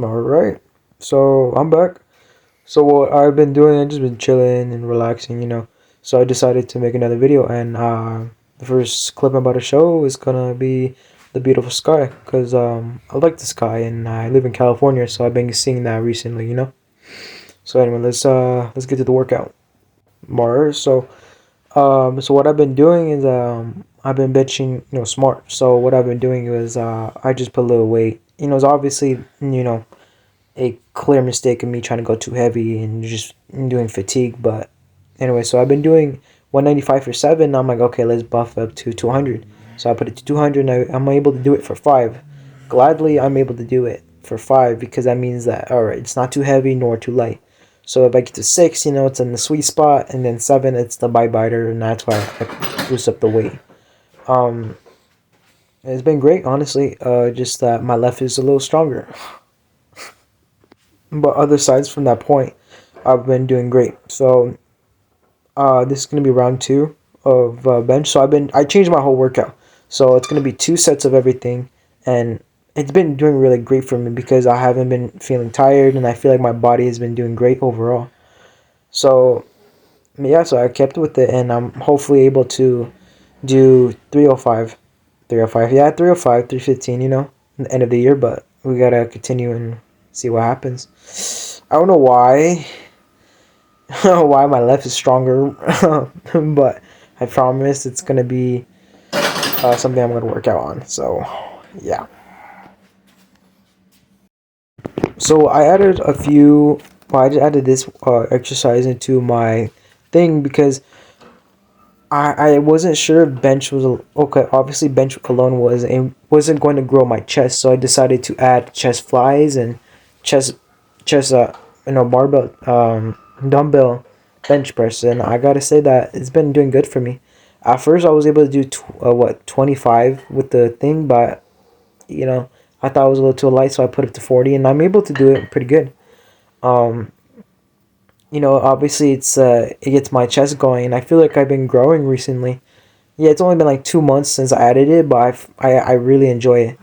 All right. So I'm back. So what I've been doing, I've just been chilling and relaxing, So I decided to make another video, and the first clip I'm about to show is gonna be the beautiful sky, cause I like the sky, and I live in California, so I've been seeing that recently. So anyway, let's get to the workout. More. So what I've been doing is I've been benching, smart. So what I've been doing is I just put a little weight. It's obviously a clear mistake of me trying to go too heavy and just doing fatigue. But anyway, so I've been doing 195 for 7. I'm like, okay, let's buff up to 200. So I put it to 200, and I'm able to do it for 5. Gladly, I'm able to do it for 5 because that means that, all right, it's not too heavy nor too light. So if I get to 6, it's in the sweet spot, and then 7, it's the bite biter, and that's why I boost up the weight. Um, it's been great, honestly. Just that my left is a little stronger. But other sides from that point, I've been doing great. So this is gonna be round 2 of bench. So I changed my whole workout. So it's gonna be 2 sets of everything, and it's been doing really great for me because I haven't been feeling tired, and I feel like my body has been doing great overall. So yeah, so I kept with it, and I'm hopefully able to do 305, 305. Yeah, 305, 315. At the end of the year, but we gotta continue and see what happens. I don't know why. Why my left is stronger, but I promise it's gonna be something I'm gonna work out on. So, yeah. So I added a few. Well, I just added this exercise into my thing because I wasn't sure if bench was okay. Obviously, bench alone wasn't going to grow my chest, so I decided to add chest flies and chest chest barbell dumbbell bench press, and I gotta say that it's been doing good for me. At first, I was able to do 25 with the thing, but you know I thought it was a little too light, so I put it to 40, and I'm able to do it pretty good. Um, Obviously it gets my chest going, and I feel like I've been growing recently. Yeah, it's only been like 2 months since I added it, but I really enjoy it.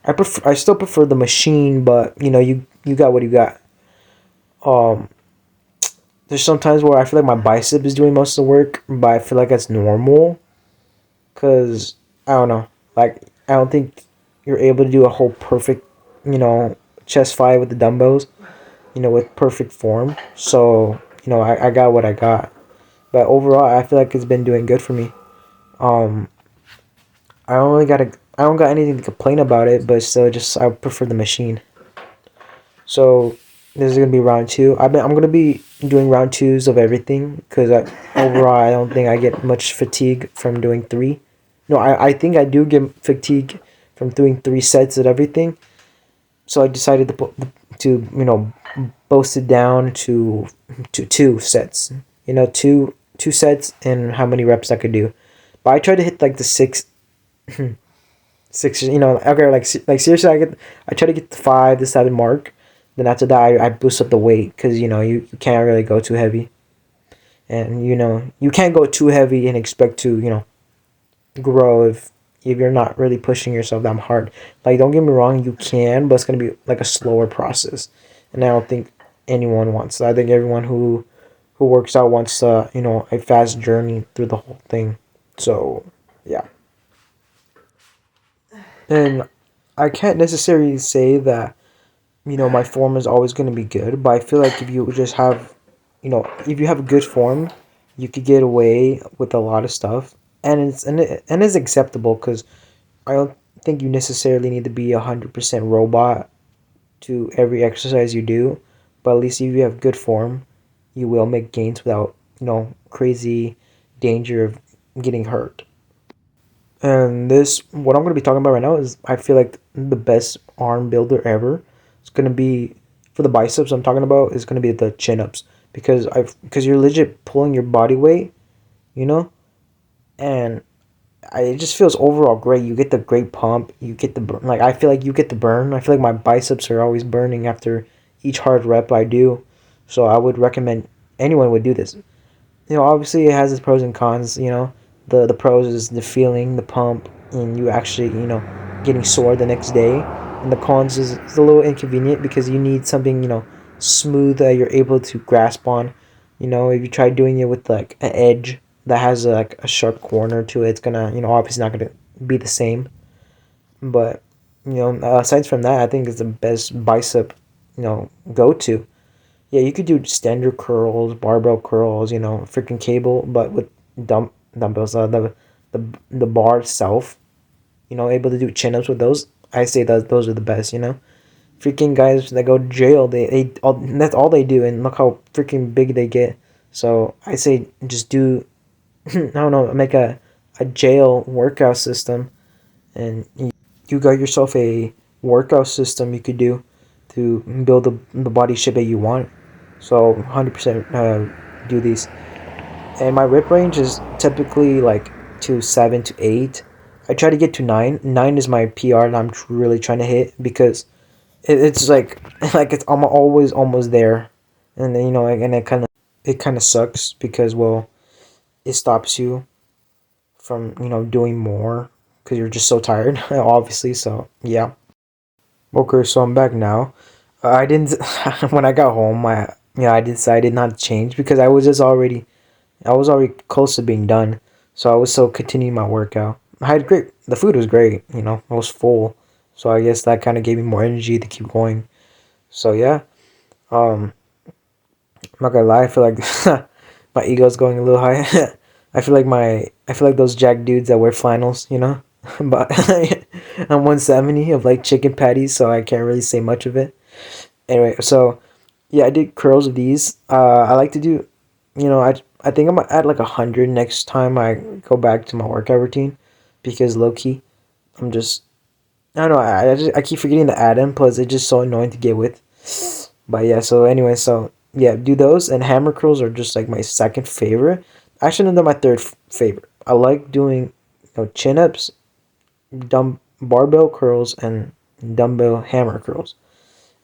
I still prefer the machine, but you got what you got. Um, there's sometimes where I feel like my bicep is doing most of the work, but I feel like that's normal, cause I don't know, like I don't think you're able to do a whole perfect, you know, chest fly with the dumbbells, with perfect form. So I got what I got, but overall I feel like it's been doing good for me. Um, I don't got anything to complain about it, but still, just I prefer the machine. So this is gonna be round 2. I'm gonna be doing round 2s of everything because overall I don't think I get much fatigue from doing 3. No, I think I do get fatigue from doing 3 sets of everything. So I decided to boost it down to 2 sets. Two sets and how many reps I could do. But I tried to hit like the 6. Okay, like seriously, I try to get the 5 to 7 mark. Then after that, I boost up the weight because you can't really go too heavy, and you can't go too heavy and expect to grow if you're not really pushing yourself that hard. Like, don't get me wrong, you can, but it's gonna be like a slower process, and I don't think anyone wants that. I think everyone who works out wants a fast journey through the whole thing. So yeah, and I can't necessarily say that my form is always going to be good, but I feel like if you just have, if you have a good form, you could get away with a lot of stuff, and it's acceptable because I don't think you necessarily need to be 100% robot to every exercise you do, but at least if you have good form, you will make gains without crazy danger of getting hurt. And this, what I'm going to be talking about right now, is I feel like the best arm builder ever. It's going to be, for the biceps I'm talking about, is going to be the chin ups because you're legit pulling your body weight, you know, and it just feels overall great. You get the great pump, you get the burn. Like, I feel like you get the burn. I feel like my biceps are always burning after each hard rep I do, so I would recommend anyone would do this. Obviously it has its pros and cons. The pros is the feeling, the pump, and you actually, getting sore the next day. And the cons is it's a little inconvenient because you need something, smooth that you're able to grasp on. If you try doing it with like an edge that has like a sharp corner to it, it's gonna, obviously not gonna be the same. But aside from that, I think it's the best bicep, go to. Yeah, you could do standard curls, barbell curls, freaking cable, but with dumbbells, the the bar itself, able to do chin ups with those. I say that those are the best, Freaking guys that go to jail, that's all they do, and look how freaking big they get. So I say just do, I don't know, make a jail workout system, and you got yourself a workout system you could do to build the body shape that you want. So 100% do these. And my rip range is typically like to 7 to 8. I try to get to 9. 9 is my PR and I'm really trying to hit because it's like I'm always almost there. And then and it kind of sucks because well it stops you from doing more because you're just so tired obviously. So yeah. Okay, so I'm back now. I didn't when I got home. I decided not to change because I was already close to being done, so I was still continuing my workout. I had great. The food was great. I was full, so I guess that kind of gave me more energy to keep going. So yeah, um, I'm not gonna lie. I feel like my ego's going a little high. I feel like those jack dudes that wear flannels. But I'm 170 of like chicken patties, so I can't really say much of it. Anyway, so yeah, I did curls of these. I like to do, I think I'm gonna add like 100 next time I go back to my workout routine, because low key, I'm just I don't know. I keep forgetting to add them. Plus, it's just so annoying to get with. But yeah. So anyway, so yeah, do those, and hammer curls are just like my second favorite. Actually, no, they're my third favorite. I like doing chin ups, barbell curls, and dumbbell hammer curls,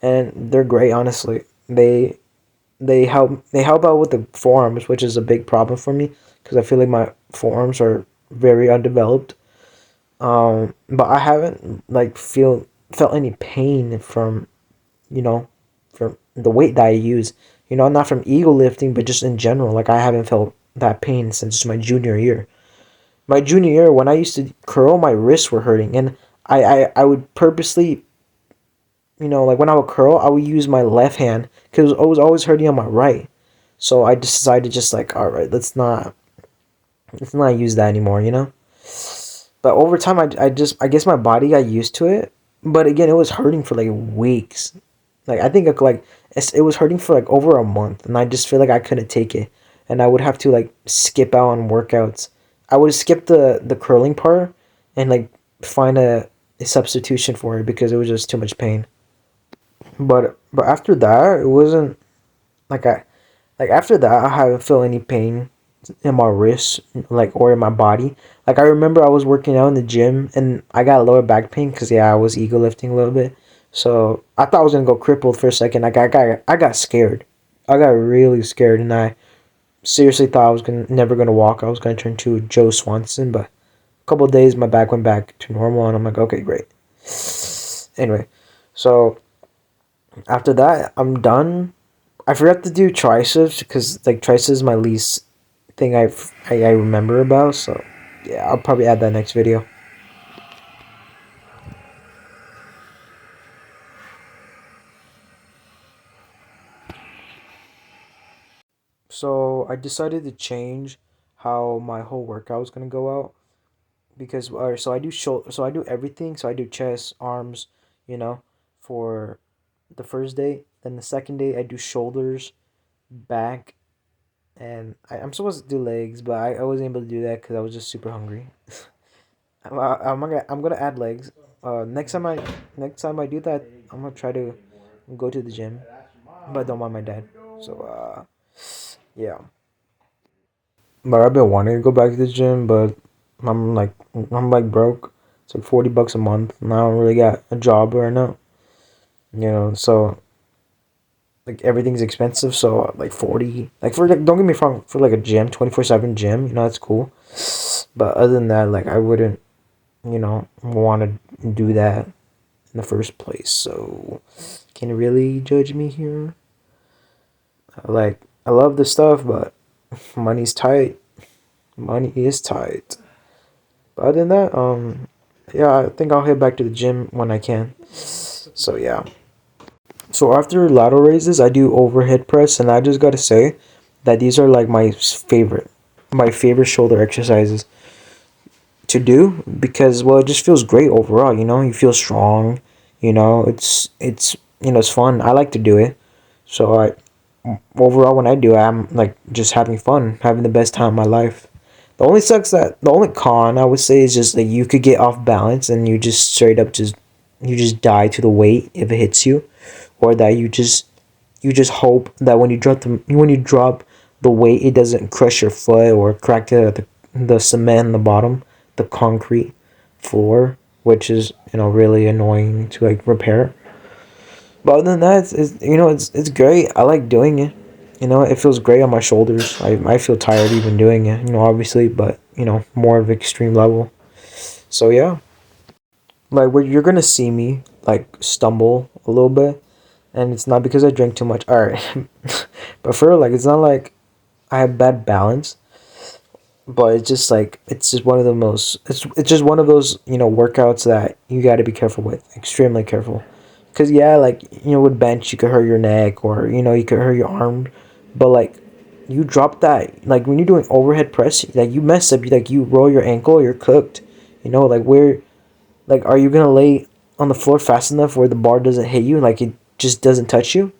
and they're great. Honestly, they help out with the forearms, which is a big problem for me because I feel like my forearms are very undeveloped. But I haven't like felt any pain from you know from the weight that I use. Not from ego lifting, but just in general. Like I haven't felt that pain since my junior year. My junior year, when I used to curl, my wrists were hurting, and I would purposely, like when I would curl, I would use my left hand because I was always hurting on my right. So I decided just like, all right, let's not use that anymore. But over time, I guess my body got used to it. But again, it was hurting for like weeks. Like I think it was hurting for like over a month, and I just feel like I couldn't take it, and I would have to like skip out on workouts. I would skip the curling part and like find a substitution for it because it was just too much pain. But after that, it wasn't like after that I haven't felt any pain in my wrists, like, or in my body. Like I remember I was working out in the gym and I got lower back pain because yeah, I was ego lifting a little bit. So I thought I was gonna go crippled for a second. I got scared. I got really scared, and I seriously thought I was never gonna walk. I was gonna turn to Joe Swanson. But a couple of days, my back went back to normal, and I'm like, okay, great. Anyway, so after that, I'm done. I forgot to do triceps because like triceps is my least thing I remember about. So yeah, I'll probably add that next video. So I decided to change how my whole workout was gonna go out because so I do so I do everything. So I do chest, arms, you know, for the first day. Then the second day I do shoulders, back, and I'm supposed to do legs, but I wasn't able to do that because I was just super hungry. I'm gonna add legs. Next time I do that, I'm gonna try to go to the gym, but I don't want my dad. So yeah. But I've been wanting to go back to the gym, but I'm like broke. It's like $40 a month, and I don't really got a job right now. So like everything's expensive. So like 40, like for like don't get me wrong, for like a gym, 24/7 gym, that's cool. But other than that, like I wouldn't, want to do that in the first place. So can you really judge me here? Like I love the stuff, but money's tight. Money is tight. But other than that, yeah, I think I'll head back to the gym when I can. So yeah. So after lateral raises, I do overhead press, and I just gotta say that these are like my favorite shoulder exercises to do because well, it just feels great overall. You feel strong. It's fun. I like to do it. So I overall when I do it, I'm like just having fun, having the best time of my life. The only con I would say is just that you could get off balance and you just straight up just die to the weight if it hits you, or that you just hope that when you drop the weight it doesn't crush your foot or crack the cement in the bottom, the concrete floor, which is really annoying to like repair. But other than that, it's great. I like doing it. It feels great on my shoulders. I feel tired even doing it. Obviously, but more of extreme level. So yeah, like where you're gonna see me like stumble a little bit, and it's not because I drank too much. All right, but for real, like it's not like I have bad balance, but it's just one of the most. It's just one of those workouts that you got to be careful with, extremely careful. Cause yeah, like with bench you could hurt your neck or you could hurt your arm, but like you drop that like when you're doing overhead press, like you mess up, you roll your ankle, you're cooked. Like where like are you gonna lay on the floor fast enough where the bar doesn't hit you, like it just doesn't touch you?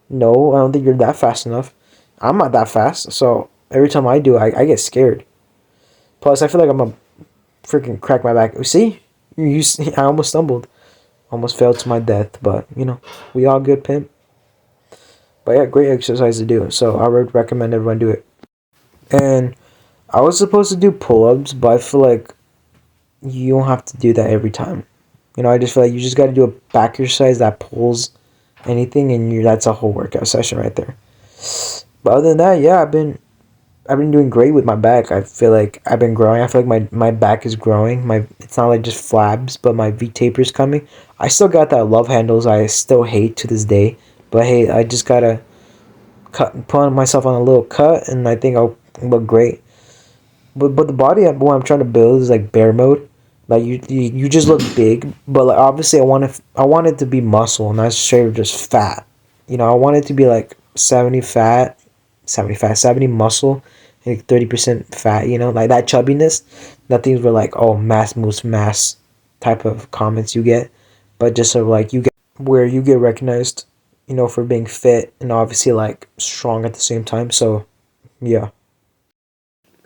No, I don't think you're that fast enough. I'm not that fast, so every time I do, I get scared. Plus, I feel like I'm gonna freaking crack my back. See, you see, I almost stumbled. Almost fell to my death, but we all good, pimp. But yeah, great exercise to do. So I would recommend everyone do it. And I was supposed to do pull-ups, but I feel like you don't have to do that every time. I just feel like you just got to do a back exercise that pulls anything, and that's a whole workout session right there. But other than that, yeah, I've been doing great with my back. I feel like I've been growing. I feel like my back is growing. It's not like just flabs, but my V taper is coming. I still got that love handles I still hate to this day. But hey, I just gotta put myself on a little cut, and I think I'll look great. But the body what I'm trying to build is like bear mode. Like you just look big, but like obviously I want it to be muscle, not straight just fat. I want it to be like 70 fat, 70 muscle, like 30% fat. Like that chubbiness. Not things where like mass moves mass type of comments you get, but just sort of like you get recognized, for being fit and obviously like strong at the same time. So yeah.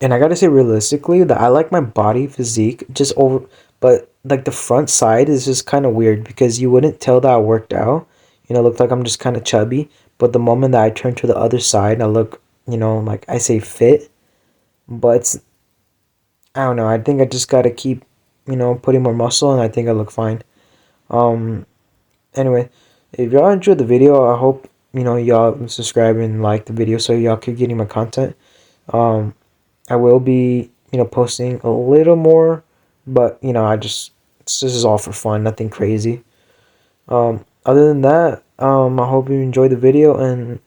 And I gotta say realistically that I like my body physique just over, but like the front side is just kind of weird because you wouldn't tell that I worked out. It looked like I'm just kind of chubby. But the moment that I turn to the other side, I look, like I say fit. But I don't know. I think I just gotta keep, putting more muscle, and I think I look fine. Um. Anyway, if y'all enjoyed the video, I hope y'all subscribe and like the video so y'all keep getting my content. Um. I will be, posting a little more, but this is all for fun, nothing crazy. Other than that, I hope you enjoyed the video, and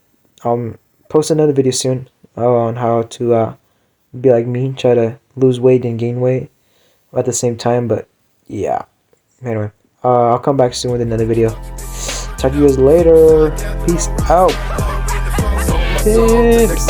post another video soon on how to be like me, try to lose weight and gain weight at the same time. But yeah, anyway, I'll come back soon with another video. Talk to you guys later. Peace out. Peace.